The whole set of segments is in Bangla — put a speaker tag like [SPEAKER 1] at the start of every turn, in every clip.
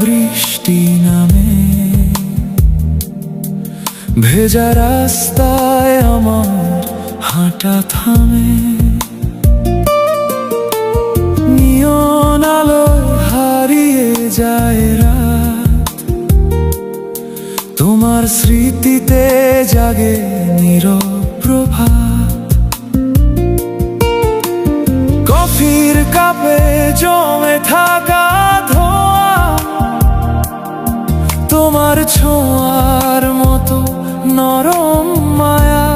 [SPEAKER 1] বৃষ্টি নামে, ভেজা রাস্তায় আমার হাঁটা থামে। নিয়ন আলোয় হারিয়ে যায় রাত, তোমার স্মৃতিতে জাগে নীরব প্রভাত। কফির কাপে জমে থাকা ধোঁয়া, তোমার ছোঁয়ার মতো নরম মায়া।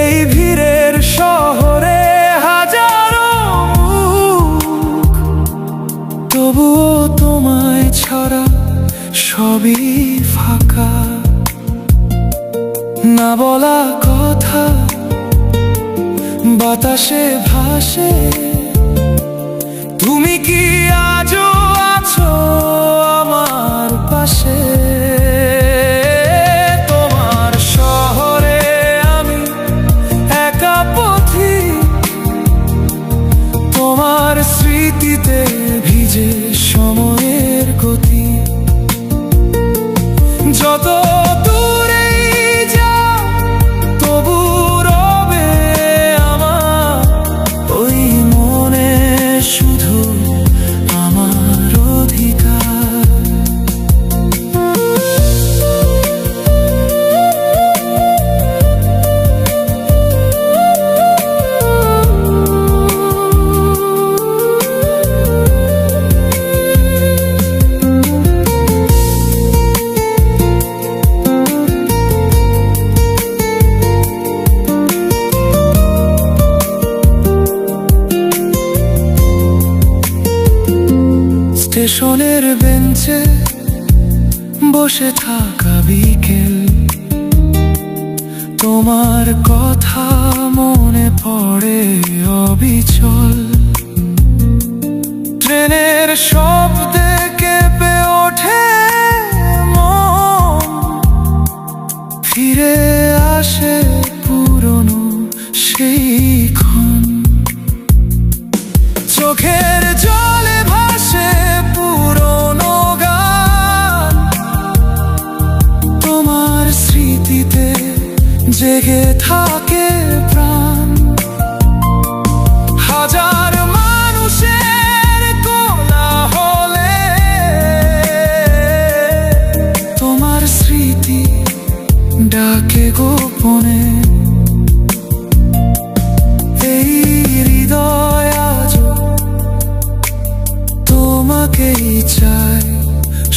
[SPEAKER 1] এই ভিড়ের শহরে হাজারো মুখ, তবুও তোমায় ছাড়া সবই ফাঁকা। না বলা কথা বাতাসে ভাসে, তুমি কি আজও আছো আমার পাশে? তোমার শহরে আমি একা পথিক, তোমার স্মৃতিতে ভিজে সময়ের গতি। যত দূরেই যাও তবু রবে আমার ওই মনে শুধু আমার অধিকার। স্টেশনের বেঞ্চে বসে থাকা বিকেল, তোমার কথা মনে পড়ে অবিচল। ট্রেনের শব্দে কেঁপে ওঠে মন, ফিরে আসে পুরনো সেই ক্ষণ। চোখের জলে ভাসে পুরনো গান, তোমার স্মৃতিতে জেগে থাকে প্রাণ। হাজার মানুষের কোলাহলে তোমার স্মৃতি ডাকে গোপনে। এই হৃদয় আজও তোমাকেই চাই,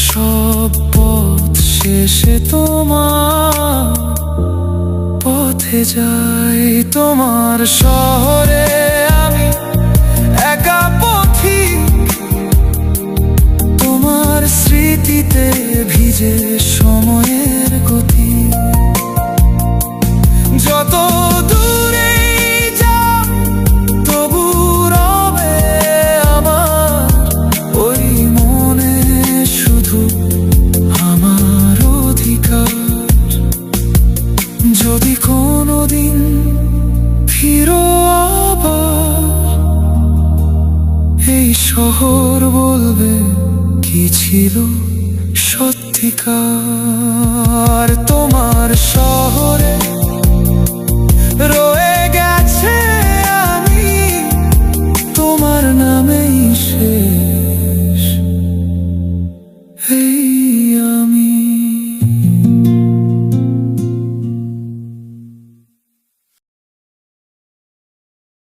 [SPEAKER 1] সব পথ শেষে তোমার পথে যাই। তোমার শহরে আমি একা পথিক, তোমার স্মৃতিতে ভিজে সময়ের গতি। যত দূরেই যাও তবু রবে আমার ওই মনে শুধু আমার অধিকার। যদি কোনোদিন ফিরো আবার, এই শহর বলবে কি ছিল সত্যিকার।